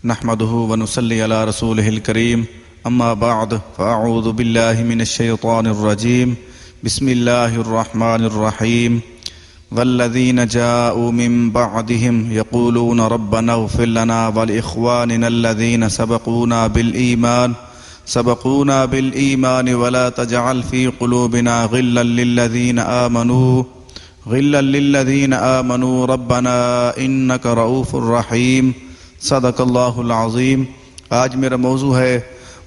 نحمده ونصلي على رسوله الكريم اما بعد فاعوذ بالله من الشيطان الرجيم بسم الله الرحمن الرحيم والذين جاءوا من بعدهم يقولون ربنا اغفر لنا ولإخواننا الذين سبقونا بالإيمان ولا تجعل في قلوبنا غلا للذين آمنوا ربنا إنك رؤوف رحيم صدق اللہ العظیم۔ آج میرا موضوع ہے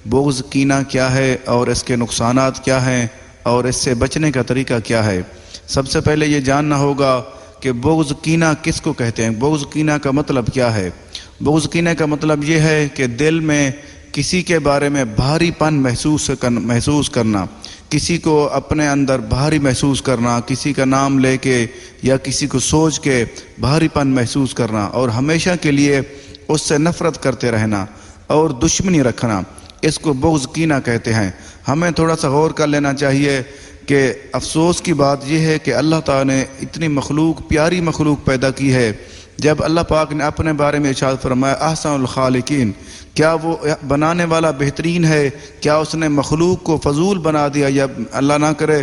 بغض کینہ کیا ہے اور اس کے نقصانات کیا ہیں اور اس سے بچنے کا طریقہ کیا ہے۔ سب سے پہلے یہ جاننا ہوگا کہ بغض کینہ کس کو کہتے ہیں، بغض کینہ کا مطلب کیا ہے۔ بغض کینہ کا مطلب یہ ہے کہ دل میں کسی کے بارے میں بھاری پن محسوس کرنا، کسی کو اپنے اندر بھاری محسوس کرنا، کسی کا نام لے کے یا کسی کو سوچ کے بھاری پن محسوس کرنا اور ہمیشہ کے لیے اس سے نفرت کرتے رہنا اور دشمنی رکھنا، اس کو بغض کینہ کہتے ہیں۔ ہمیں تھوڑا سا غور کر لینا چاہیے کہ افسوس کی بات یہ ہے کہ اللہ تعالیٰ نے اتنی پیاری مخلوق پیدا کی ہے۔ جب اللہ پاک نے اپنے بارے میں ارشاد فرمایا احسن الخالقین، کیا وہ بنانے والا بہترین ہے؟ کیا اس نے مخلوق کو فضول بنا دیا یا اللہ نہ کرے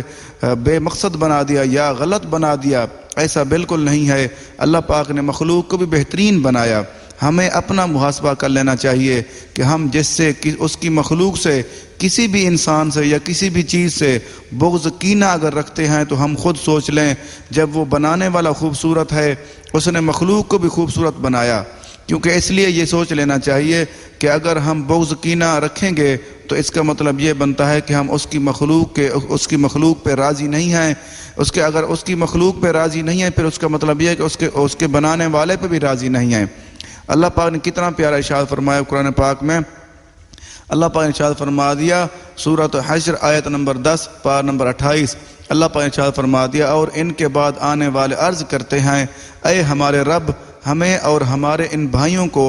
بے مقصد بنا دیا یا غلط بنا دیا؟ ایسا بالکل نہیں ہے۔ اللہ پاک نے مخلوق کو بھی بہترین بنایا۔ ہمیں اپنا محاسبہ کر لینا چاہیے کہ ہم جس سے اس کی مخلوق سے کسی بھی انسان سے یا کسی بھی چیز سے بغض کینہ اگر رکھتے ہیں تو ہم خود سوچ لیں، جب وہ بنانے والا خوبصورت ہے اس نے مخلوق کو بھی خوبصورت بنایا۔ کیونکہ اس لیے یہ سوچ لینا چاہیے کہ اگر ہم بغض کینہ رکھیں گے تو اس کا مطلب یہ بنتا ہے کہ ہم اس کی مخلوق پہ راضی نہیں ہیں۔ اگر اس کی مخلوق پہ راضی نہیں ہیں پھر اس کا مطلب یہ ہے کہ اس کے بنانے والے پہ بھی راضی نہیں ہیں۔ اللہ پاک نے کتنا پیارا ارشاد فرمایا قرآن پاک میں، اللہ پاک نے ارشاد فرما دیا سورۃ حشر آیت نمبر 10 پارہ نمبر 28، اللہ پاک نے ارشاد فرما دیا اور ان کے بعد آنے والے عرض کرتے ہیں اے ہمارے رب، ہمیں اور ہمارے ان بھائیوں کو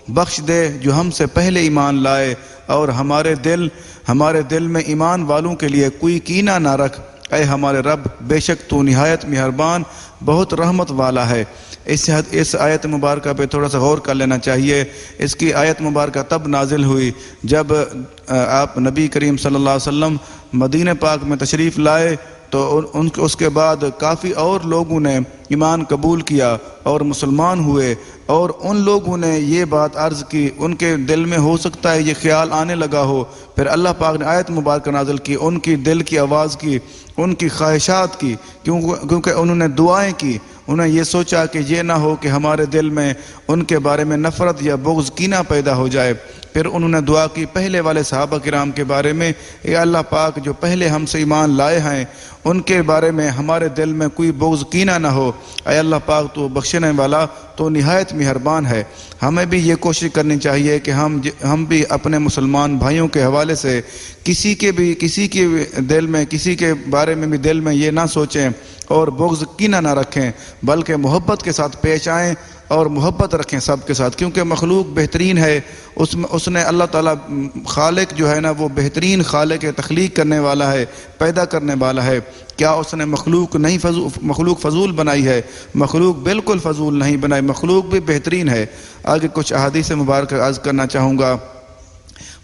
بخش دے جو ہم سے پہلے ایمان لائے، اور ہمارے دل میں ایمان والوں کے لیے کوئی کینہ نہ رکھ، اے ہمارے رب بے شک تو نہایت مہربان بہت رحمت والا ہے۔ اس آیت مبارکہ پہ تھوڑا سا غور کر لینا چاہیے۔ اس کی آیت مبارکہ تب نازل ہوئی جب آپ نبی کریم صلی اللہ علیہ وسلم مدینہ پاک میں تشریف لائے تو اس کے بعد کافی اور لوگوں نے ایمان قبول کیا اور مسلمان ہوئے، اور ان لوگوں نے یہ بات عرض کی، ان کے دل میں ہو سکتا ہے یہ خیال آنے لگا ہو، پھر اللہ پاک نے آیت مبارکہ نازل کی، ان کی دل کی آواز کی، ان کی خواہشات کی، کیونکہ انہوں نے دعائیں کی، انہیں یہ سوچا کہ یہ نہ ہو کہ ہمارے دل میں ان کے بارے میں نفرت یا بغض کینہ پیدا ہو جائے۔ پھر انہوں نے دعا کی پہلے والے صحابہ کرام کے بارے میں، اے اللہ پاک جو پہلے ہم سے ایمان لائے ہیں ان کے بارے میں ہمارے دل میں کوئی بغض کینہ نہ ہو، اے اللہ پاک تو بخشنے والا تو نہایت مہربان ہے۔ ہمیں بھی یہ کوشش کرنی چاہیے کہ ہم بھی اپنے مسلمان بھائیوں کے حوالے سے کسی کے دل میں کسی کے بارے میں بھی دل میں یہ نہ سوچیں اور بغض کینہ نہ رکھیں، بلکہ محبت کے ساتھ پیش آئیں اور محبت رکھیں سب کے ساتھ، کیونکہ مخلوق بہترین ہے۔ اس نے اللہ تعالیٰ خالق جو ہے نا وہ بہترین خالق ہے، تخلیق کرنے والا ہے، پیدا کرنے والا ہے۔ کیا اس نے مخلوق فضول بنائی ہے؟ مخلوق بالکل فضول نہیں بنائی، مخلوق بھی بہترین ہے۔ آگے کچھ احادیث مبارکہ عرض کرنا چاہوں گا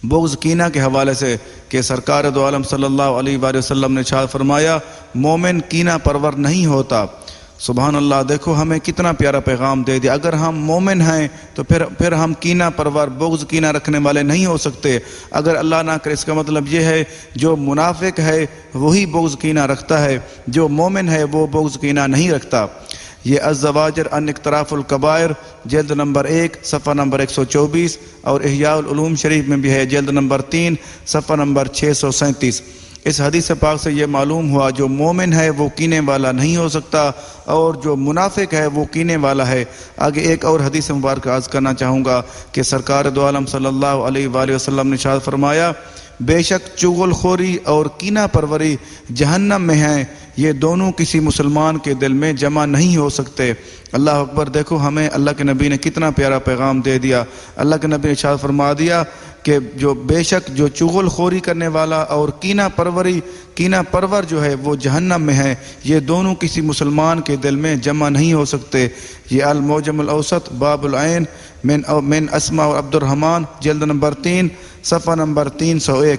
بغض کینہ کے حوالے سے کہ سرکار دو عالم صلی اللہ علیہ وآلہ وسلم نے ارشاد فرمایا مومن کینہ پرور نہیں ہوتا۔ سبحان اللہ، دیکھو ہمیں کتنا پیارا پیغام دے دیا۔ اگر ہم مومن ہیں تو پھر ہم کینہ پرور بغض کینہ رکھنے والے نہیں ہو سکتے۔ اگر اللہ نہ کرے اس کا مطلب یہ ہے جو منافق ہے وہی بغض کینہ رکھتا ہے، جو مومن ہے وہ بغض کینہ نہیں رکھتا۔ یہ الزواجر عن اقتراف الکبائر جلد نمبر 1 صفحہ نمبر 124 اور احیاء العلوم شریف میں بھی ہے جلد نمبر 3 صفحہ نمبر 637۔ اس حدیث پاک سے یہ معلوم ہوا جو مومن ہے وہ کینے والا نہیں ہو سکتا اور جو منافق ہے وہ کینے والا ہے۔ آگے ایک اور حدیث مبارکہ عرض کرنا چاہوں گا کہ سرکار دو عالم صلی اللہ علیہ وآلہ وسلم نے ارشاد فرمایا بے شک چغل خوری اور کینہ پروری جہنم میں ہیں، یہ دونوں کسی مسلمان کے دل میں جمع نہیں ہو سکتے۔ اللہ اکبر، دیکھو ہمیں اللہ کے نبی نے کتنا پیارا پیغام دے دیا۔ اللہ کے نبی نے ارشاد فرما دیا کہ بے شک جو چغل خوری کرنے والا اور کینہ پرور جو ہے وہ جہنم میں ہے، یہ دونوں کسی مسلمان کے دل میں جمع نہیں ہو سکتے۔ یہ المعجم الاوسط باب العین من اسماء عبد الرحمن جلد نمبر 3 صفحہ نمبر 301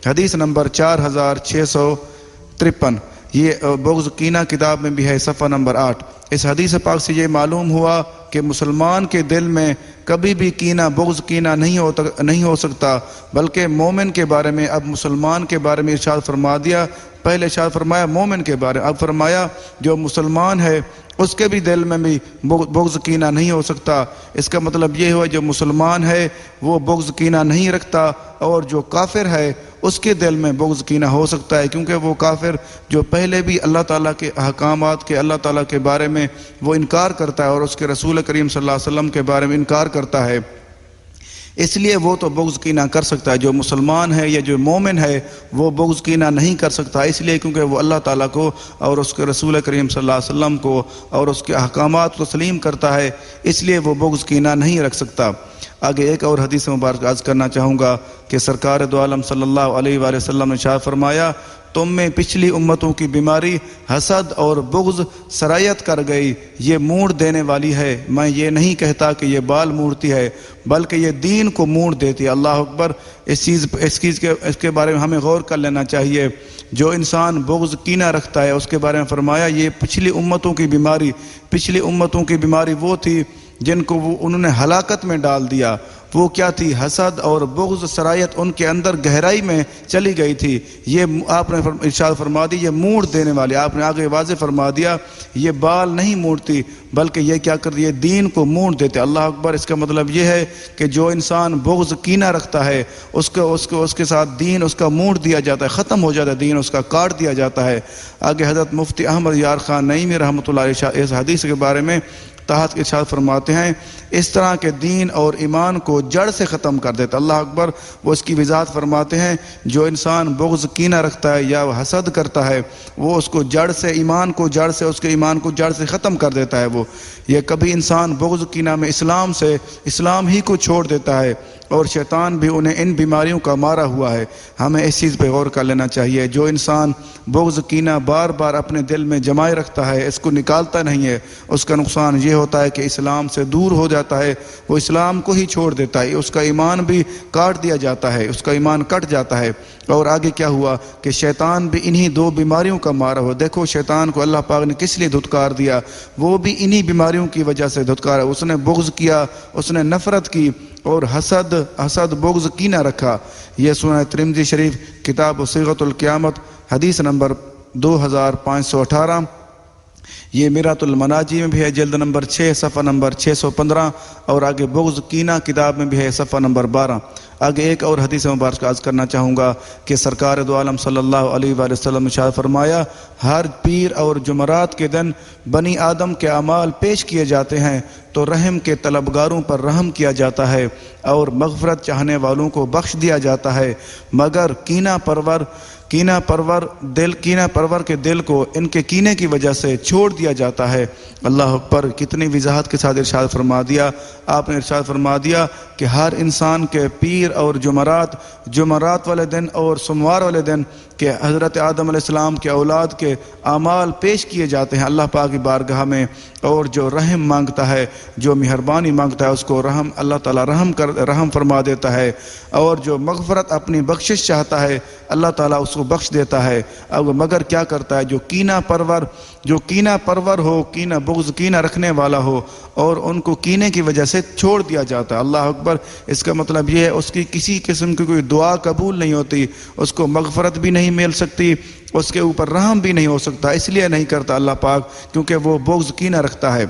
حدیث نمبر 4653. یہ بغض کینہ کتاب میں بھی ہے صفحہ نمبر 8. اس حدیث پاک سے یہ معلوم ہوا کہ مسلمان کے دل میں کبھی بھی کینہ بغض کینہ نہیں ہو سکتا، بلکہ مومن کے بارے میں اب مسلمان کے بارے میں ارشاد فرما دیا. پہلے ارشاد فرمایا مومن کے بارے، اب فرمایا جو مسلمان ہے اس کے بھی دل میں بھی بغض کینہ نہیں ہو سکتا. اس کا مطلب یہ ہوا جو مسلمان ہے وہ بغض کینہ نہیں رکھتا، اور جو کافر ہے اس کے دل میں بغض کینہ ہو سکتا ہے، کیونکہ وہ کافر جو پہلے بھی اللہ تعالیٰ کے احکامات کے، اللہ تعالیٰ کے بارے میں وہ انکار کرتا ہے اور اس کے رسول کریم صلی اللہ علیہ وسلم کے بارے میں انکار کرتا ہے، اس لیے وہ تو بغض کینہ کر سکتا ہے. جو مسلمان ہے یا جو مومن ہے وہ بغض کینہ نہیں کر سکتا، اس لیے کیونکہ وہ اللہ تعالیٰ کو اور اس کے رسول کریم صلی اللہ علیہ وسلم کو اور اس کے احکامات کو تسلیم کرتا ہے، اس لیے وہ بغض کینہ نہیں رکھ سکتا. آگے ایک اور حدیث مبارک عرض کرنا چاہوں گا کہ سرکار دو عالم صلی اللہ علیہ وآلہ وسلم نے ارشاد فرمایا تم میں پچھلی امتوں کی بیماری حسد اور بغض سرایت کر گئی، یہ موڑ دینے والی ہے. میں یہ نہیں کہتا کہ یہ بال موڑتی ہے، بلکہ یہ دین کو موڑ دیتی ہے. اللہ اکبر. اس کے بارے میں ہمیں غور کر لینا چاہیے. جو انسان بغض کینہ رکھتا ہے اس کے بارے میں فرمایا یہ پچھلی امتوں کی بیماری وہ تھی جن کو انہوں نے ہلاکت میں ڈال دیا. وہ کیا تھی؟ حسد اور بغض سرایت ان کے اندر گہرائی میں چلی گئی تھی. یہ آپ نے ارشاد فرما دی یہ موڑ دینے والی. آپ نے آگے واضح فرما دیا یہ بال نہیں موڑتی بلکہ یہ کیا کرتی ہے؟ دین کو موڑ دیتے. اللہ اکبر. اس کا مطلب یہ ہے کہ جو انسان بغض کینہ رکھتا ہے اس کے ساتھ دین اس کا موڑ دیا جاتا ہے، ختم ہو جاتا ہے، دین اس کا کاٹ دیا جاتا ہے. آگے حضرت مفتی احمد یار خان نعیمی رحمۃ اللہ علیہ اس حدیث کے بارے میں تحت ارشاد فرماتے ہیں اس طرح کے دین اور ایمان کو جڑ سے ختم کر دیتا. اللہ اکبر. وہ اس کی وضاحت فرماتے ہیں جو انسان بغض کینہ رکھتا ہے یا حسد کرتا ہے وہ اس کو جڑ سے اس کے ایمان کو جڑ سے ختم کر دیتا ہے. وہ یہ کبھی انسان بغض کینہ میں اسلام ہی کو چھوڑ دیتا ہے، اور شیطان بھی انہیں ان بیماریوں کا مارا ہوا ہے. ہمیں اس چیز پہ غور کر لینا چاہیے. جو انسان بغض کینہ بار بار اپنے دل میں جمائے رکھتا ہے، اس کو نکالتا نہیں ہے، اس کا نقصان یہ ہوتا ہے کہ اسلام سے دور ہو جاتا ہے، وہ اسلام کو ہی چھوڑ دیتا ہے، اس کا ایمان بھی کاٹ دیا جاتا ہے، اس کا ایمان کٹ جاتا ہے. اور آگے کیا ہوا کہ شیطان بھی انہی دو بیماریوں کا مارا ہوا. دیکھو شیطان کو اللہ پاک نے کس لیے دھتکار دیا؟ وہ بھی انہی بیماریوں کی وجہ سے دھتکارا. اس نے بغض کیا، اس نے نفرت کی اور حسد بغض کینہ رکھا. یہ سنن ترمذی شریف کتاب صیغۃ القیامت حدیث نمبر 2518. یہ میرات المناجی میں بھی ہے جلد نمبر 6 صفحہ نمبر 615، اور آگے بغض کینہ کتاب میں بھی ہے صفحہ نمبر 12. آگے ایک اور حدیث مبارک عرض کرنا چاہوں گا کہ سرکار دو عالم صلی اللہ علیہ وآلہ وسلم نے ارشاد فرمایا ہر پیر اور جمعرات کے دن بنی آدم کے اعمال پیش کیے جاتے ہیں تو رحم کے طلبگاروں پر رحم کیا جاتا ہے اور مغفرت چاہنے والوں کو بخش دیا جاتا ہے، مگر کینہ پرور کے دل کو ان کے کینے کی وجہ سے چھوڑ دیا جاتا ہے. اللہ اکبر. کتنی وضاحت کے ساتھ ارشاد فرما دیا. آپ نے ارشاد فرما دیا کہ ہر انسان کے پیر اور جمعرات والے دن اور سوموار والے دن کہ حضرت آدم علیہ السلام کے اولاد کے اعمال پیش کیے جاتے ہیں اللہ پاک کی بارگاہ میں، اور جو رحم مانگتا ہے، جو مہربانی مانگتا ہے، اس کو اللہ تعالیٰ رحم فرما دیتا ہے، اور جو مغفرت اپنی بخشش چاہتا ہے اللہ تعالیٰ اس کو بخش دیتا ہے. مگر کیا کرتا ہے جو کینہ پرور ہو، بغض کینہ رکھنے والا ہو اور ان کو کینے کی وجہ سے چھوڑ دیا جاتا ہے. اللہ اکبر. اس کا مطلب یہ ہے اس کی کسی قسم کی کوئی دعا قبول نہیں ہوتی، اس کو مغفرت بھی نہیں مل سکتی، اس کے اوپر رحم بھی نہیں ہو سکتا. اس لیے نہیں کرتا اللہ پاک کیونکہ وہ بغض کینہ رکھتا ہے.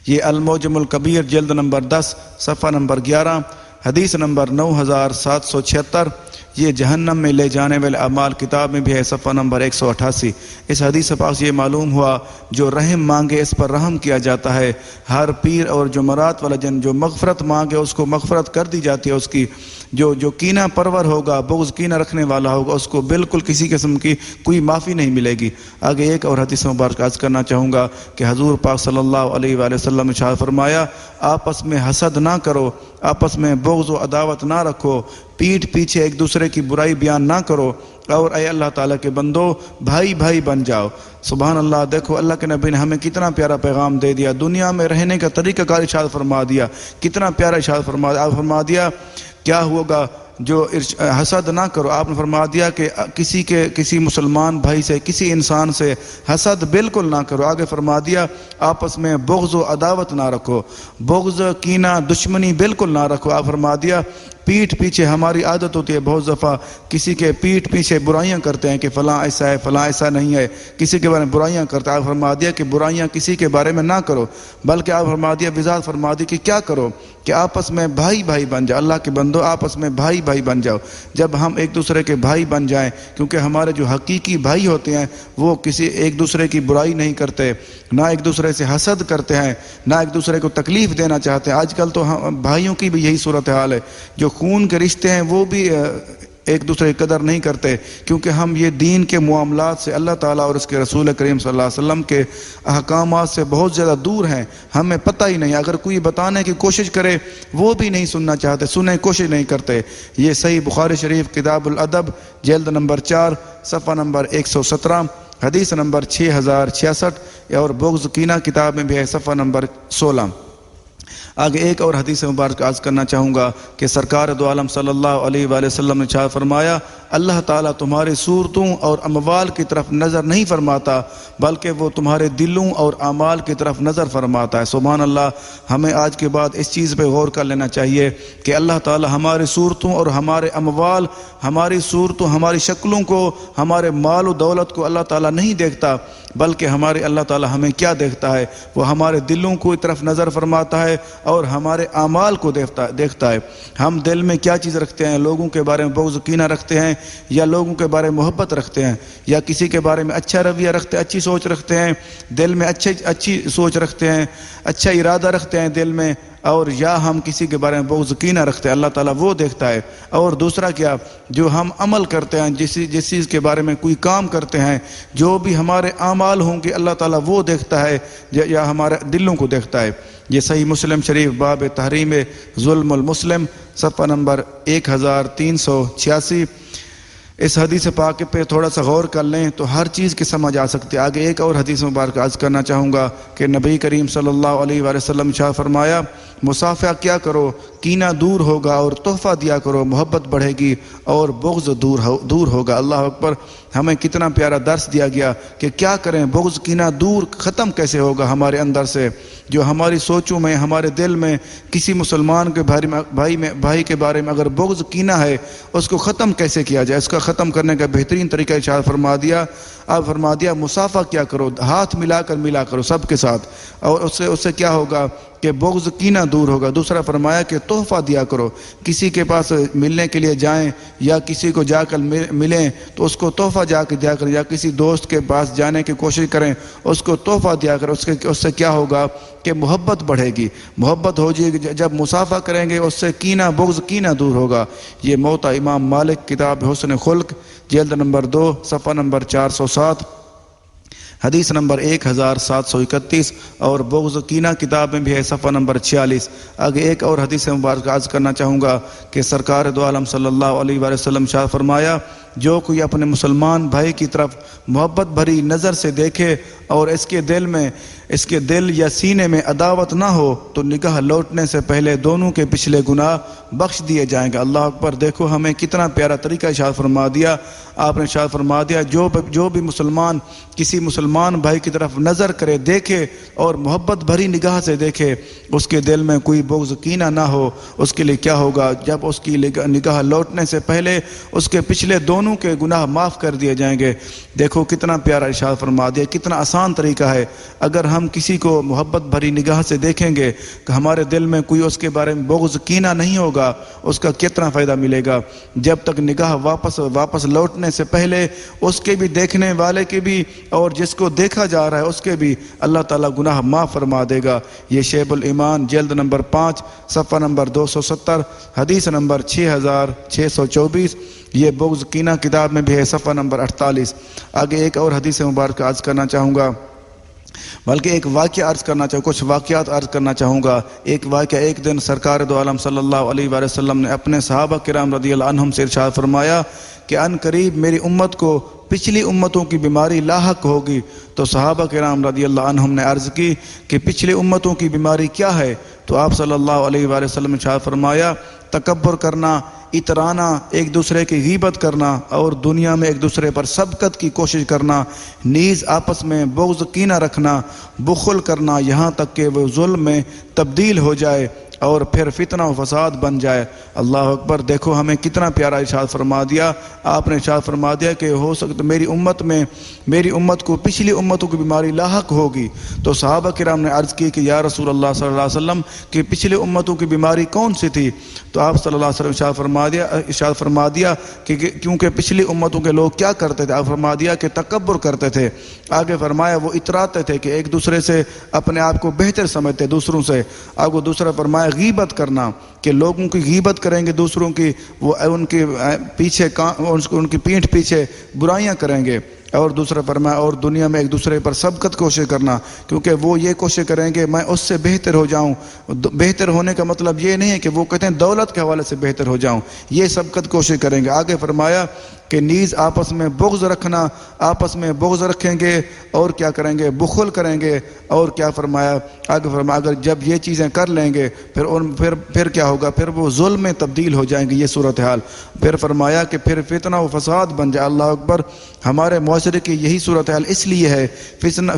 یہ المعجم الکبیر جلد نمبر 10 صفحہ نمبر 11 حدیث نمبر 9776. یہ جہنم میں لے جانے والے اعمال کتاب میں بھی ہے صفحہ نمبر 188. اس حدیث سے پاس یہ معلوم ہوا جو رحم مانگے اس پر رحم کیا جاتا ہے. ہر پیر اور جمعرات والا جن جو مغفرت مانگے اس کو مغفرت کر دی جاتی ہے. اس کی جو کینہ پرور ہوگا، بغض کینہ رکھنے والا ہوگا، اس کو بالکل کسی قسم کی کوئی معافی نہیں ملے گی. آگے ایک اور حدیث مبارک عرض کرنا چاہوں گا کہ حضور پاک صلی اللہ علیہ وآلہ وسلم نے ارشاد فرمایا آپس میں حسد نہ کرو، آپس میں بغض و عداوت نہ رکھو، پیٹھ پیچھے ایک دوسرے کی برائی بیان نہ کرو، اور اے اللہ تعالیٰ کے بندو بھائی بھائی بن جاؤ۔ سبحان اللہ، دیکھو اللہ کے نبی نے ہمیں کتنا پیارا پیغام دے دیا، دنیا میں رہنے کا طریقہ کار ارشاد فرما دیا، کتنا پیارا ارشاد فرما دیا۔ آپ فرما دیا کیا ہوگا جو حسد نہ کرو، آپ نے فرما دیا کہ کسی مسلمان بھائی سے، کسی انسان سے حسد بالکل نہ کرو۔ آگے فرما دیا آپس میں بغض و عداوت نہ رکھو، بغض، کینہ، دشمنی بالکل نہ رکھو۔ آپ فرما دیا پیٹھ پیچھے، ہماری عادت ہوتی ہے بہت دفعہ کسی کے پیٹھ پیچھے برائیاں کرتے ہیں کہ فلاں ایسا ہے، فلاں ایسا نہیں ہے، کسی کے بارے میں برائیاں کرتے ہیں۔ آپ فرما دیا کہ برائیاں کسی کے بارے میں نہ کرو، بلکہ آپ فرما دیا، وضاحت فرما دی کہ کیا کرو، کہ آپس میں بھائی بھائی بن جاؤ۔ اللہ کے بندو آپس میں بھائی بھائی بن جاؤ۔ جب ہم ایک دوسرے کے بھائی بن جائیں، کیونکہ ہمارے جو حقیقی بھائی ہوتے ہیں وہ کسی ایک دوسرے کی برائی نہیں کرتے، نہ ایک دوسرے سے حسد کرتے ہیں، نہ ایک دوسرے کو تکلیف دینا چاہتے ہیں۔ آج کل تو بھائیوں کی بھی یہی صورتحال ہے، جو خون کے رشتے ہیں وہ بھی ایک دوسرے کی قدر نہیں کرتے، کیونکہ ہم یہ دین کے معاملات سے، اللہ تعالیٰ اور اس کے رسول کریم صلی اللہ علیہ وسلم کے احکامات سے بہت زیادہ دور ہیں، ہمیں پتہ ہی نہیں۔ اگر کوئی بتانے کی کوشش کرے وہ بھی نہیں سننا چاہتے، سننے کی کوشش نہیں کرتے۔ یہ صحیح بخاری شریف کتاب الادب جلد نمبر 4 صفحہ نمبر 117 حدیث نمبر 6066، اور بغض کینہ کتاب میں بھی ہے صفحہ نمبر 16۔ آگے ایک اور حدیث مبارک عرض کرنا چاہوں گا کہ سرکار دو عالم صلی اللہ علیہ وآلہ وسلم نے ارشاد فرمایا، اللہ تعالیٰ تمہاری صورتوں اور اموال کی طرف نظر نہیں فرماتا، بلکہ وہ تمہارے دلوں اور اعمال کی طرف نظر فرماتا ہے۔ سبحان اللہ، ہمیں آج کے بعد اس چیز پہ غور کر لینا چاہیے کہ اللہ تعالیٰ ہماری صورتوں اور ہمارے اموال، ہماری صورتوں، ہماری شکلوں کو، ہمارے مال و دولت کو اللہ تعالیٰ نہیں دیکھتا، بلکہ ہمارے اللہ تعالیٰ ہمیں کیا دیکھتا ہے؟ وہ ہمارے دلوں کو طرف نظر فرماتا ہے اور ہمارے اعمال کو دیکھتا ہے۔ ہم دل میں کیا چیز رکھتے ہیں؟ لوگوں کے بارے میں بغض کینہ رکھتے ہیں، یا لوگوں کے بارے میں محبت رکھتے ہیں، یا کسی کے بارے میں اچھا رویہ رکھتے ہیں، اچھی سوچ رکھتے ہیں دل میں، اچھی سوچ رکھتے ہیں، اچھا ارادہ رکھتے ہیں دل میں، اور یا ہم کسی کے بارے میں بغض کینہ رکھتے ہیں۔ اللہ تعالیٰ وہ دیکھتا ہے۔ اور دوسرا کیا؟ جو ہم عمل کرتے ہیں، جس چیز کے بارے میں کوئی کام کرتے ہیں، جو بھی ہمارے اعمال ہوں گے اللہ تعالیٰ وہ دیکھتا ہے، یا ہمارے دلوں کو دیکھتا ہے۔ یہ صحیح مسلم شریف باب تحریم ظلم المسلم صفحہ نمبر 1386۔ اس حدیث پاک پہ تھوڑا سا غور کر لیں تو ہر چیز کی سمجھ آ سکتی ہے۔ آگے ایک اور حدیث مبارک عرض کرنا چاہوں گا کہ نبی کریم صلی اللہ علیہ وآلہ وسلم نے فرمایا، مصافحہ کیا کرو، کینہ دور ہوگا، اور تحفہ دیا کرو، محبت بڑھے گی اور بغض دور ہوگا۔ اللہ اکبر، ہمیں کتنا پیارا درس دیا گیا کہ کیا کریں، بغض کینہ دور ختم کیسے ہوگا ہمارے اندر سے، جو ہماری سوچوں میں، ہمارے دل میں کسی مسلمان کے بھائی کے بارے میں اگر بغض کینہ ہے، اس کو ختم کیسے کیا جائے؟ اس کا ختم کرنے کا بہترین طریقہ ارشاد فرما دیا، آپ فرما دیا مصافحہ کیا کرو، ہاتھ ملا کرو سب کے ساتھ، اور اس سے کیا ہوگا کہ بغض کینہ دور ہوگا۔ دوسرا فرمایا کہ تحفہ دیا کرو، کسی کے پاس ملنے کے لیے جائیں یا کسی کو جا کر ملیں تو اس کو تحفہ جا کے دیا کریں، یا کسی دوست کے پاس جانے کی کوشش کریں، اس کو تحفہ دیا کریں۔ اس سے کیا ہوگا کہ محبت بڑھے گی، محبت ہو جائے گی۔ جب مصافحہ کریں گے اس سے کینہ، بغض کینہ دور ہوگا۔ یہ موطا امام مالک کتاب حسن خلق جلد نمبر 2 صفحہ نمبر 407 حدیث نمبر 1731، اور بغض کینہ کتاب میں بھی ہے صفحہ نمبر 46۔ آگے ایک اور حدیث مبارک عرض کرنا چاہوں گا کہ سرکار دو عالم صلی اللہ علیہ وآلہ وسلم شاہ فرمایا، جو کوئی اپنے مسلمان بھائی کی طرف محبت بھری نظر سے دیکھے اور اس کے دل یا سینے میں عداوت نہ ہو تو نگاہ لوٹنے سے پہلے دونوں کے پچھلے گناہ بخش دیے جائیں گے۔ اللہ اکبر، دیکھو ہمیں کتنا پیارا طریقہ ارشاد فرما دیا۔ آپ نے ارشاد فرما دیا جو بھی مسلمان کسی مسلمان بھائی کی طرف نظر کرے، دیکھے اور محبت بھری نگاہ سے دیکھے، اس کے دل میں کوئی بغض کینہ نہ ہو، اس کے لیے کیا ہوگا؟ جب اس کی نگاہ لوٹنے سے پہلے اس کے پچھلے دونوں کے گناہ معاف کر دیے جائیں گے۔ دیکھو کتنا پیارا ارشاد فرما دیا، کتنا آسان طریقہ ہے۔ اگر ہم کسی کو محبت بھری نگاہ سے دیکھیں گے کہ ہمارے دل میں کوئی اس کے بارے میں بغض کینہ نہیں ہوگا، اس کا کتنا فائدہ ملے گا؟ جب تک نگاہ واپس لوٹنے سے پہلے اس کے بھی، دیکھنے والے کے بھی اور جس کو دیکھا جا رہا ہے اس کے بھی اللہ تعالیٰ گناہ معاف فرما دے گا۔ یہ شعب الایمان جلد نمبر 5 صفحہ نمبر 270 حدیث نمبر 6624، یہ بغض کینہ کتاب میں بھی ہے صفحہ نمبر 48۔ آگے ایک اور حدیث مبارک عرض کرنا چاہوں گا بلکہ ایک واقعہ عرض کرنا چاہوں کچھ واقعات عرض کرنا چاہوں گا۔ ایک واقعہ، ایک دن سرکار دو عالم صلی اللہ علیہ وآلہ وسلم نے اپنے صحابہ کرام رضی اللہ عنہم سے ارشاد فرمایا کہ ان قریب میری امت کو پچھلی امتوں کی بیماری لاحق ہوگی۔ تو صحابہ کرام رضی اللہ عنہم نے عرض کی کہ پچھلی امتوں کی بیماری کیا ہے؟ تو آپ صلی اللہ علیہ وآلہ وسلم نے ارشاد فرمایا تکبر کرنا، اترانا، ایک دوسرے کی غیبت کرنا اور دنیا میں ایک دوسرے پر سبقت کی کوشش کرنا، نیز آپس میں بغض کینہ رکھنا، بخل کرنا، یہاں تک کہ وہ ظلم میں تبدیل ہو جائے اور پھر فتنہ و فساد بن جائے۔ اللہ اکبر! دیکھو ہمیں کتنا پیارا ارشاد فرما دیا۔ آپ نے ارشاد فرما دیا کہ ہو سکتا میری امت کو پچھلی امتوں کی بیماری لاحق ہوگی۔ تو صحابہ کرام نے عرض کی کہ یا رسول اللہ صلی اللہ علیہ وسلم کہ پچھلی امتوں کی بیماری کون سی تھی؟ تو آپ صلی اللہ علیہ وسلم ارشاد فرما دیا کہ کیونکہ پچھلی امتوں کے لوگ کیا کرتے تھے؟ آپ فرما دیا کہ تکبر کرتے تھے۔ آگے فرمایا وہ اتراتے تھے کہ ایک دوسرے سے اپنے آپ کو بہتر سمجھتے دوسروں سے۔ آگے دوسرا فرمایا غیبت کرنا کہ لوگوں کی غیبت کریں گے دوسروں کی، وہ ان کے پیچھے ان کی پیٹھ پیچھے برائیاں کریں گے۔ اور دوسرا فرمایا اور دنیا میں ایک دوسرے پر سبقت کوشش کرنا، کیونکہ وہ یہ کوشش کریں گے میں اس سے بہتر ہو جاؤں۔ بہتر ہونے کا مطلب یہ نہیں ہے کہ وہ کہتے ہیں دولت کے حوالے سے بہتر ہو جاؤں، یہ سبقت کوشش کریں گے۔ آگے فرمایا کہ نیز آپس میں بغض رکھنا، آپس میں بغض رکھیں گے اور کیا کریں گے؟ بخل کریں گے۔ اور کیا فرمایا؟ آگے فرمایا اگر جب یہ چیزیں کر لیں گے پھر کیا ہوگا؟ پھر وہ ظلم میں تبدیل ہو جائیں گے، یہ صورتحال۔ پھر فرمایا کہ پھر فتنہ و فساد بن جائے۔ اللہ اکبر! ہمارے معاشرے کی یہی صورتحال اس لیے ہے،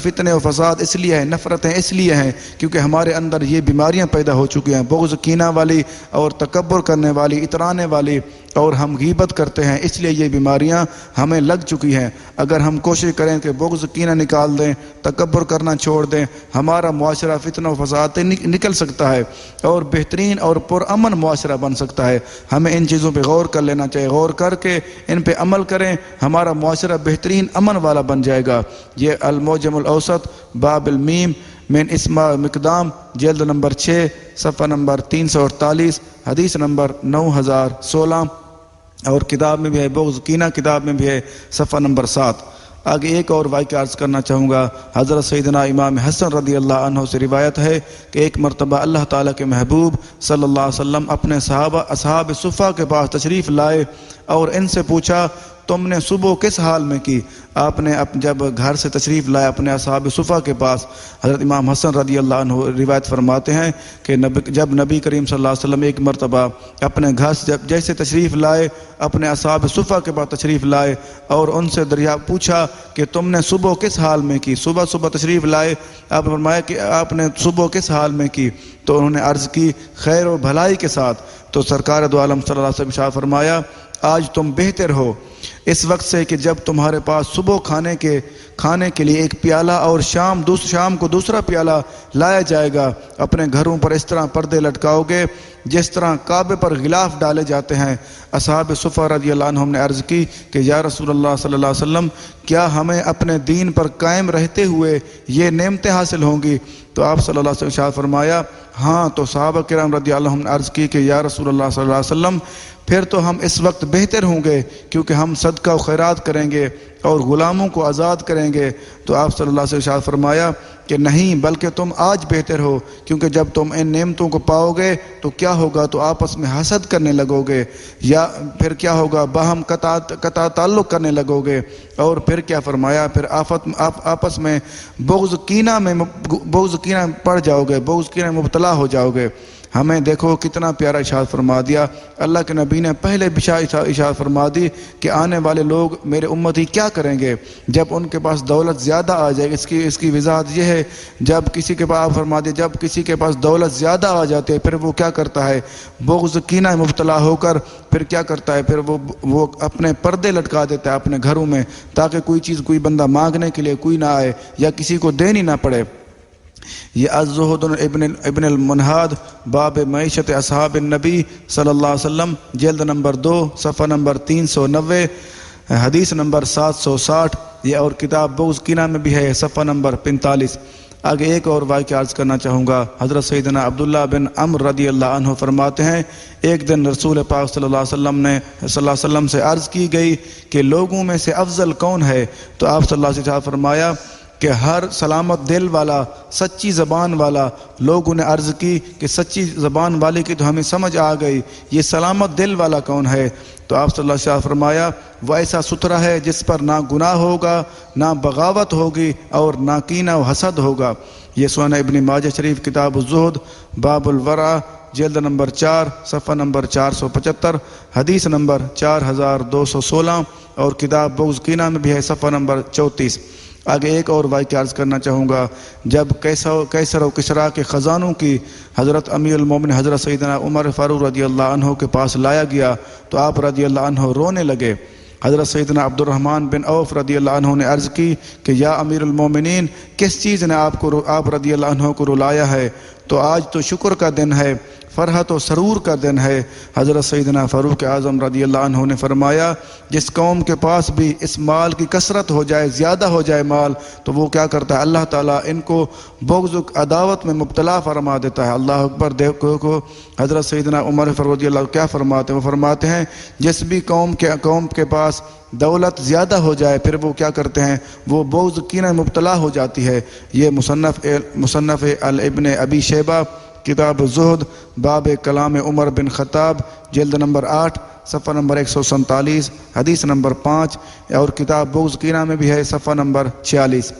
فتنے و فساد اس لیے ہے، نفرتیں اس لیے ہیں کیونکہ ہمارے اندر یہ بیماریاں پیدا ہو چکی ہیں، بغض کینہ والی اور تکبر کرنے والی، اترانے والی، اور ہم غیبت کرتے ہیں، اس لیے یہ بیماریاں ہمیں لگ چکی ہیں۔ اگر ہم کوشش کریں کہ بغض کینہ نکال دیں، تکبر کرنا چھوڑ دیں، ہمارا معاشرہ فتنہ و فساد سے نکل سکتا ہے اور بہترین اور پرامن معاشرہ بن سکتا ہے۔ ہمیں ان چیزوں پہ غور کر لینا چاہیے، غور کر کے ان پہ عمل کریں، ہمارا معاشرہ بہترین امن والا بن جائے گا۔ یہ المعجم الاوسط باب المیم من اسماء مقدام جلد نمبر 6 صفحہ نمبر 348 حدیث نمبر 9016، اور کتاب میں بھی ہے بغض کینہ کتاب میں بھی ہے صفحہ نمبر 7۔ آگے ایک اور واقعہ عرض کرنا چاہوں گا۔ حضرت سیدنا امام حسن رضی اللہ عنہ سے روایت ہے کہ ایک مرتبہ اللہ تعالیٰ کے محبوب صلی اللہ علیہ وسلم اپنے اصحاب صفہ کے پاس تشریف لائے اور ان سے پوچھا تم نے صبح کس حال میں کی؟ آپ نے جب گھر سے تشریف لائے اپنے اصحاب صفہ کے پاس، حضرت امام حسن رضی اللہ عنہ روایت فرماتے ہیں کہ جب نبی کریم صلی اللہ علیہ وسلم ایک مرتبہ اپنے گھر سے جیسے تشریف لائے، اپنے اصحاب صفہ کے پاس تشریف لائے اور ان سے پوچھا کہ تم نے صبح کس حال میں کی؟ صبح تشریف لائے، آپ فرمایا کہ آپ نے صبح کس حال میں کی؟ تو انہوں نے عرض کی خیر و بھلائی کے ساتھ۔ تو سرکار دو عالم صلی اللہ علیہ وسلم فرمایا آج تم بہتر ہو اس وقت سے کہ جب تمہارے پاس صبح کھانے کے لیے ایک پیالہ اور شام کو دوسرا پیالہ لایا جائے گا۔ اپنے گھروں پر اس طرح پردے لٹکاؤ گے جس طرح کعبے پر غلاف ڈالے جاتے ہیں۔ اصحاب صفہ رضی اللہ عنہم نے عرض کی کہ یا رسول اللہ صلی اللہ علیہ وسلم کیا ہمیں اپنے دین پر قائم رہتے ہوئے یہ نعمتیں حاصل ہوں گی؟ تو آپ صلی اللہ علیہ وسلم ارشاد فرمایا ہاں۔ تو صحابہ کرام رضی اللہ عنہم نے عرض کی کہ یا رسول اللہ صلی اللہ علیہ وسلم پھر تو ہم اس وقت بہتر ہوں گے کیونکہ ہم صدقہ و خیرات کریں گے اور غلاموں کو آزاد کریں گے۔ تو آپ صلی اللہ علیہ وسلم ارشاد فرمایا کہ نہیں بلکہ تم آج بہتر ہو کیونکہ جب تم ان نعمتوں کو پاؤ گے تو کیا ہوگا؟ تو آپس میں حسد کرنے لگو گے، یا پھر کیا ہوگا؟ باہم قطع تعلق کرنے لگو گے، اور پھر کیا فرمایا؟ پھر آپس میں بغض کینہ پڑ جاؤ گے، بغض کینہ میں مبتلا ہو جاؤ گے۔ ہمیں دیکھو کتنا پیارا ارشاد فرما دیا اللہ کے نبی نے، پہلے ارشاد فرما دی کہ آنے والے لوگ میرے امتی کیا کریں گے جب ان کے پاس دولت زیادہ آ جائے گی۔ اس کی وضاحت یہ ہے جب کسی کے پاس فرما دیا جب کسی کے پاس دولت زیادہ آ جاتی ہے پھر وہ کیا کرتا ہے؟ بغض کینہ مبتلا ہو کر پھر کیا کرتا ہے؟ پھر وہ اپنے پردے لٹکا دیتا ہے اپنے گھروں میں تاکہ کوئی بندہ مانگنے کے لیے کوئی نہ آئے یا کسی کو دینی نہ پڑے۔ یہ الزہد ابن المنہاد باب معیشت اصحاب النبی صلی اللہ علیہ وسلم جلد نمبر 2 صفحہ نمبر 390 حدیث نمبر 760، یہ اور کتاب بغض کینہ میں بھی ہے صفحہ نمبر 45۔ آگے ایک اور واقعہ عرض کرنا چاہوں گا۔ حضرت سیدنا عبداللہ بن عمر رضی اللہ عنہ فرماتے ہیں ایک دن رسول پاک صلی اللہ علیہ وسلم سے عرض کی گئی کہ لوگوں میں سے افضل کون ہے؟ تو آپ صلی اللہ علیہ وسلم فرمایا کہ ہر سلامت دل والا سچی زبان والا لوگوں نے عرض کی کہ سچی زبان والے کی تو ہمیں سمجھ آ گئی، یہ سلامت دل والا کون ہے؟ تو آپ صلی اللہ علیہ وسلم فرمایا وہ ایسا ستھرا ہے جس پر نہ گناہ ہوگا، نہ بغاوت ہوگی اور نہ کینہ و حسد ہوگا۔ یہ سنن ابن ماجہ شریف کتاب الزہد باب الورع جلد نمبر 4 صفحہ نمبر 475، حدیث نمبر 4216، اور کتاب بغض کینہ میں بھی ہے صفحہ نمبر 34۔ آگے ایک اور واقعہ عرض کرنا چاہوں گا۔ جب کیسر و کسریٰ کے خزانوں کی حضرت امیر المومن حضرت سیدنا عمر فاروق رضی اللہ عنہ کے پاس لایا گیا تو آپ رضی اللہ عنہ رونے لگے۔ حضرت سیدنا عبد الرحمن بن عوف رضی اللہ عنہ نے عرض کی کہ یا امیر المومنین، کس چیز نے آپ رضی اللہ عنہ کو رلایا ہے؟ تو آج تو شکر کا دن ہے، فرحت و سرور کا دن ہے۔ حضرت سیدنا فاروق اعظم رضی اللہ عنہ نے فرمایا جس قوم کے پاس بھی اس مال کی کثرت ہو جائے، زیادہ ہو جائے مال، تو وہ کیا کرتا ہے؟ اللہ تعالیٰ ان کو بغض و عداوت میں مبتلا فرما دیتا ہے۔ اللہ اکبر۔ دیکھو حضرت سیدنا عمر فاروق رضی اللہ عنہ کیا فرماتے ہیں؟ وہ فرماتے ہیں جس بھی قوم کے پاس دولت زیادہ ہو جائے پھر وہ کیا کرتے ہیں؟ وہ بغض کینہ میں مبتلا ہو جاتی ہے۔ یہ مصنف ابن ابی شیبہ کتاب الزہد باب کلام عمر بن خطاب جلد نمبر 8 صفحہ نمبر 147، حدیث نمبر 5، اور کتاب بغض کینہ میں بھی ہے صفحہ نمبر 46۔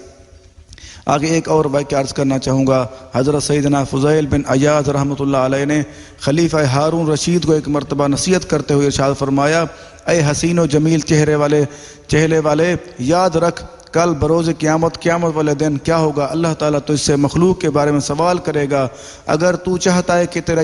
آگے ایک اور واقعہ عرض کرنا چاہوں گا۔ حضرت سیدنا فضیل بن عیاض رحمۃ اللہ علیہ نے خلیفہ ہارون رشید کو ایک مرتبہ نصیحت کرتے ہوئے ارشاد فرمایا اے حسین و جمیل چہرے والے، یاد رکھ کل بروز قیامت والے دن کیا ہوگا؟ اللہ تعالیٰ تو اس سے مخلوق کے بارے میں سوال کرے گا۔ اگر تو چاہتا ہے کہ تیرا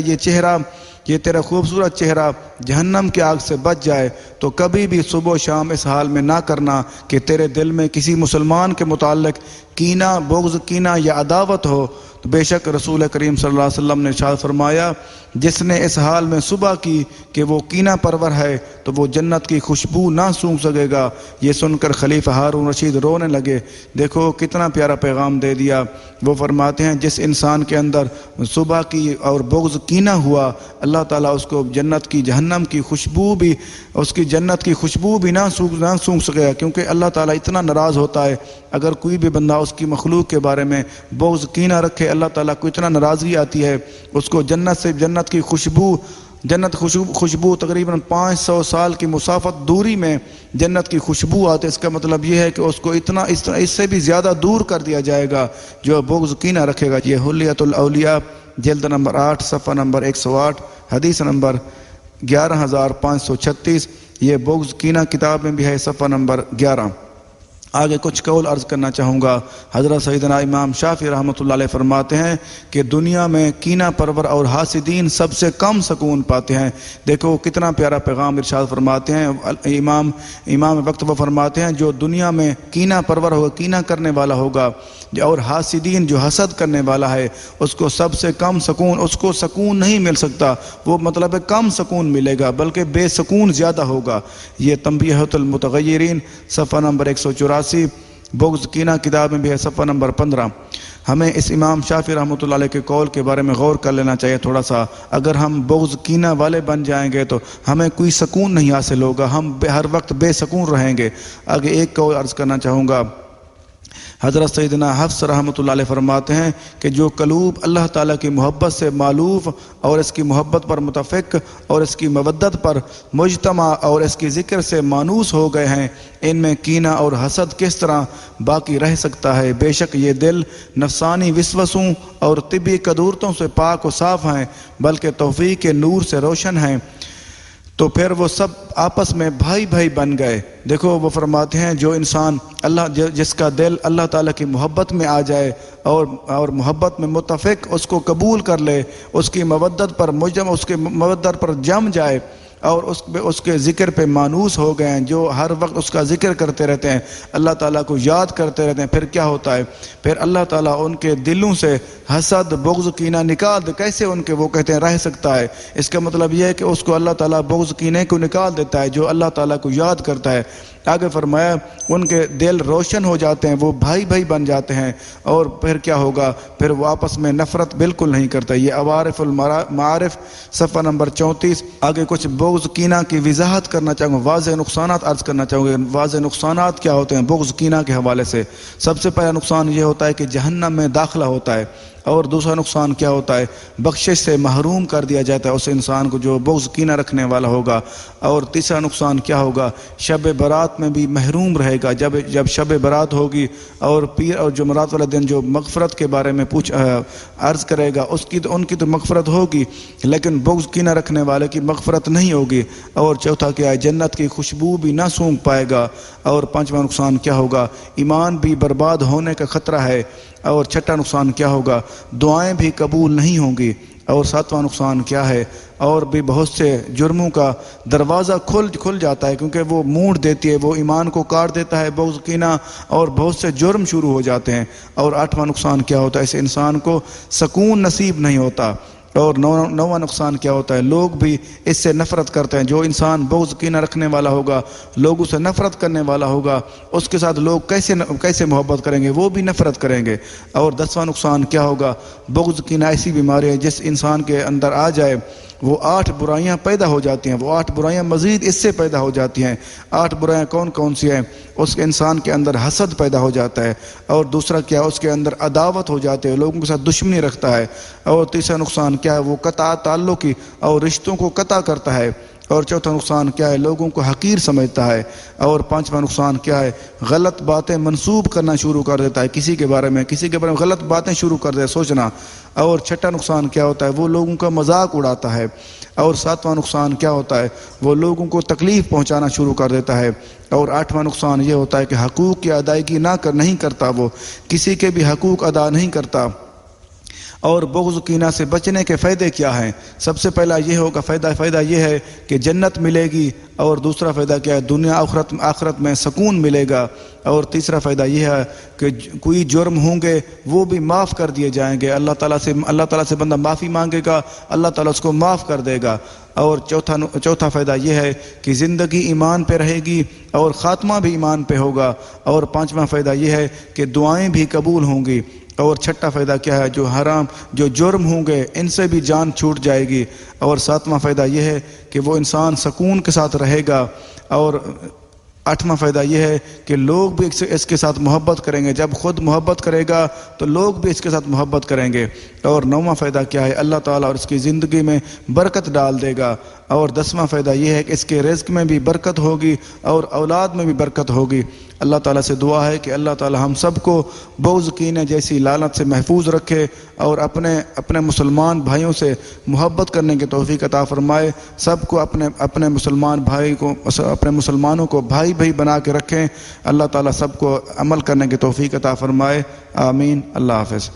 یہ تیرا خوبصورت چہرہ جہنم کی آگ سے بچ جائے تو کبھی بھی صبح و شام اس حال میں نہ کرنا کہ تیرے دل میں کسی مسلمان کے متعلق کینہ، بغض کینہ یا عداوت ہو۔ تو بے شک رسول کریم صلی اللہ علیہ وسلم نے ارشاد فرمایا جس نے اس حال میں صبح کی کہ وہ کینہ پرور ہے تو وہ جنت کی خوشبو نہ سونگھ سکے گا۔ یہ سن کر خلیفہ ہارون رشید رونے لگے۔ دیکھو کتنا پیارا پیغام دے دیا۔ وہ فرماتے ہیں جس انسان کے اندر صبح کی اور بغض کینہ ہوا، اللہ تعالیٰ اس کو جنت کی جہنم کی خوشبو بھی نہ سونگھ سکے گا، کیونکہ اللہ تعالیٰ اتنا ناراض ہوتا ہے اگر کوئی بھی بندہ اس کی مخلوق کے بارے میں بغض کینہ رکھے، اللہ تعالیٰ کو اتنا ناراضگی آتی ہے، اس کو جنت کی خوشبو تقریباً 500 سال کی مسافت دوری میں جنت کی خوشبو آتے۔ اس کا مطلب یہ ہے کہ اس کو اس سے بھی زیادہ دور کر دیا جائے گا جو بغض کینہ رکھے گا۔ یہ حلیۃ الاولیاء جلد نمبر 8 صفحہ نمبر 108، حدیث نمبر 11536، یہ بغض کینہ کتاب میں بھی ہے صفحہ نمبر 11۔ آگے کچھ قول عرض کرنا چاہوں گا۔ حضرت سیدنا امام شافعی رحمۃ اللہ علیہ فرماتے ہیں کہ دنیا میں کینہ پرور اور حاسدین سب سے کم سکون پاتے ہیں۔ دیکھو کتنا پیارا پیغام ارشاد فرماتے ہیں امام وقت وہ فرماتے ہیں جو دنیا میں کینہ پرور ہوگا، کینہ کرنے والا ہوگا، اور حاسدین جو حسد کرنے والا ہے اس کو سب سے کم سکون، اس کو سکون نہیں مل سکتا، وہ مطلب کم سکون ملے گا بلکہ بے سکون زیادہ ہوگا۔ یہ تنبیہۃ المتغیرین صفحہ نمبر 184، بغض کینہ کتاب میں بھی ہے صفحہ نمبر 15۔ ہمیں اس امام شافعی رحمۃ اللہ علیہ کے قول کے بارے میں غور کر لینا چاہیے تھوڑا سا۔ اگر ہم بغض کینہ والے بن جائیں گے تو ہمیں کوئی سکون نہیں حاصل ہوگا، ہم ہر وقت بے سکون رہیں گے۔ آگے ایک قول عرض کرنا چاہوں گا۔ حضرت سیدنا حفص رحمۃ اللہ علیہ فرماتے ہیں کہ جو قلوب اللہ تعالیٰ کی محبت سے معلوف اور اس کی محبت پر متفق اور اس کی مودت پر مجتمع اور اس کی ذکر سے مانوس ہو گئے ہیں، ان میں کینہ اور حسد کس طرح باقی رہ سکتا ہے؟ بے شک یہ دل نفسانی وسوسوں اور طبی قدورتوں سے پاک و صاف ہیں بلکہ توفیق کے نور سے روشن ہیں، تو پھر وہ سب آپس میں بھائی بن گئے۔ دیکھو وہ فرماتے ہیں جو انسان جس کا دل اللہ تعالیٰ کی محبت میں آ جائے اور محبت میں متفق اس کو قبول کر لے، اس کی مودت پر جم جائے اور اس کے ذکر پہ مانوس ہو گئے ہیں، جو ہر وقت اس کا ذکر کرتے رہتے ہیں، اللہ تعالیٰ کو یاد کرتے رہتے ہیں، پھر کیا ہوتا ہے؟ پھر اللہ تعالیٰ ان کے دلوں سے حسد بغض کینہ نکال دے۔ کیسے وہ کہتے ہیں رہ سکتا ہے؟ اس کا مطلب یہ ہے کہ اس کو اللہ تعالیٰ بغض کینے کو نکال دیتا ہے جو اللہ تعالیٰ کو یاد کرتا ہے۔ آگے فرمایا ان کے دل روشن ہو جاتے ہیں، وہ بھائی بن جاتے ہیں، اور پھر کیا ہوگا؟ پھر وہ آپس میں نفرت بالکل نہیں کرتا۔ یہ عوارف المعارف صفحہ نمبر 34۔ آگے کچھ بغض بغض کینہ کی وضاحت کرنا چاہوں گا، واضح نقصانات عرض کرنا چاہوں گا۔ واضح نقصانات کیا ہوتے ہیں بغض کینہ کے حوالے سے؟ سب سے پہلا نقصان یہ ہوتا ہے کہ جہنم میں داخلہ ہوتا ہے، اور دوسرا نقصان کیا ہوتا ہے؟ بخشش سے محروم کر دیا جاتا ہے اس انسان کو جو بغض کینہ رکھنے والا ہوگا۔ اور تیسرا نقصان کیا ہوگا؟ شب برات میں بھی محروم رہے گا۔ جب شب برات ہوگی اور پیر اور جمعرات والا دن جو مغفرت کے بارے میں عرض کرے گا، ان کی تو مغفرت ہوگی، لیکن بغض کینہ رکھنے والے کی مغفرت نہیں ہوگی۔ اور چوتھا کیا ہے؟ جنت کی خوشبو بھی نہ سونگھ پائے گا۔ اور پانچواں نقصان کیا ہوگا؟ ایمان بھی برباد ہونے کا خطرہ ہے۔ اور چھٹا نقصان کیا ہوگا؟ دعائیں بھی قبول نہیں ہوں گی۔ اور ساتواں نقصان کیا ہے؟ اور بھی بہت سے جرموں کا دروازہ کھل جاتا ہے، کیونکہ وہ موڑ دیتی ہے، وہ ایمان کو کاٹ دیتا ہے بغض کینہ، اور بہت سے جرم شروع ہو جاتے ہیں۔ اور آٹھواں نقصان کیا ہوتا ہے؟ اس انسان کو سکون نصیب نہیں ہوتا۔ اور نواں نقصان کیا ہوتا ہے؟ لوگ بھی اس سے نفرت کرتے ہیں۔ جو انسان بغض کینہ رکھنے والا ہوگا، لوگوں سے نفرت کرنے والا ہوگا، اس کے ساتھ لوگ کیسے محبت کریں گے؟ وہ بھی نفرت کریں گے۔ اور دسواں نقصان کیا ہوگا؟ بغض کینہ ایسی بیماری ہے جس انسان کے اندر آ جائے وہ 8 برائیاں پیدا ہو جاتی ہیں، وہ 8 برائیاں مزید اس سے پیدا ہو جاتی ہیں۔ 8 برائیاں کون کون سی ہیں؟ اس کے انسان کے اندر حسد پیدا ہو جاتا ہے، اور دوسرا کیا؟ اس کے اندر عداوت ہو جاتے ہیں، لوگوں کے ساتھ دشمنی رکھتا ہے۔ اور تیسرا نقصان کیا ہے؟ وہ قطع تعلقی اور رشتوں کو قطع کرتا ہے۔ اور چوتھا نقصان کیا ہے؟ لوگوں کو حقیر سمجھتا ہے۔ اور پانچواں نقصان کیا ہے؟ غلط باتیں منسوب کرنا شروع کر دیتا ہے، کسی کے بارے میں غلط باتیں شروع کر دے سوچنا۔ اور چھٹا نقصان کیا ہوتا ہے؟ وہ لوگوں کا مذاق اڑاتا ہے۔ اور ساتواں نقصان کیا ہوتا ہے؟ وہ لوگوں کو تکلیف پہنچانا شروع کر دیتا ہے۔ اور آٹھواں نقصان یہ ہوتا ہے کہ حقوق کی ادائیگی نہیں کرتا، وہ کسی کے بھی حقوق ادا نہیں کرتا۔ اور بغض کینہ سے بچنے کے فائدے کیا ہیں؟ سب سے پہلا یہ ہوگا فائدہ یہ ہے کہ جنت ملے گی۔ اور دوسرا فائدہ کیا ہے؟ دنیا آخرت میں سکون ملے گا۔ اور تیسرا فائدہ یہ ہے کہ کوئی جرم ہوں گے وہ بھی معاف کر دیے جائیں گے۔ اللہ تعالیٰ سے بندہ معافی مانگے گا، اللہ تعالیٰ اس کو معاف کر دے گا۔ اور چوتھا فائدہ یہ ہے کہ زندگی ایمان پہ رہے گی اور خاتمہ بھی ایمان پہ ہوگا۔ اور پانچواں فائدہ یہ ہے کہ دعائیں بھی قبول ہوں گی۔ اور چھٹا فائدہ کیا ہے؟ جو جرم ہوں گے ان سے بھی جان چھوٹ جائے گی۔ اور ساتواں فائدہ یہ ہے کہ وہ انسان سکون کے ساتھ رہے گا۔ اور آٹھواں فائدہ یہ ہے کہ لوگ بھی اس کے ساتھ محبت کریں گے۔ جب خود محبت کرے گا تو لوگ بھی اس کے ساتھ محبت کریں گے۔ اور نوواں فائدہ کیا ہے؟ اللہ تعالیٰ اور اس کی زندگی میں برکت ڈال دے گا۔ اور 10واں فائدہ یہ ہے کہ اس کے رزق میں بھی برکت ہوگی اور اولاد میں بھی برکت ہوگی۔ اللہ تعالیٰ سے دعا ہے کہ اللہ تعالیٰ ہم سب کو بغض کینہ جیسی لعنت سے محفوظ رکھے، اور اپنے مسلمان بھائیوں سے محبت کرنے کی توفیق عطا فرمائے۔ سب کو اپنے مسلمانوں کو بھائی بنا کے رکھیں۔ اللہ تعالیٰ سب کو عمل کرنے کی توفیق عطا فرمائے۔ آمین۔ اللہ حافظ۔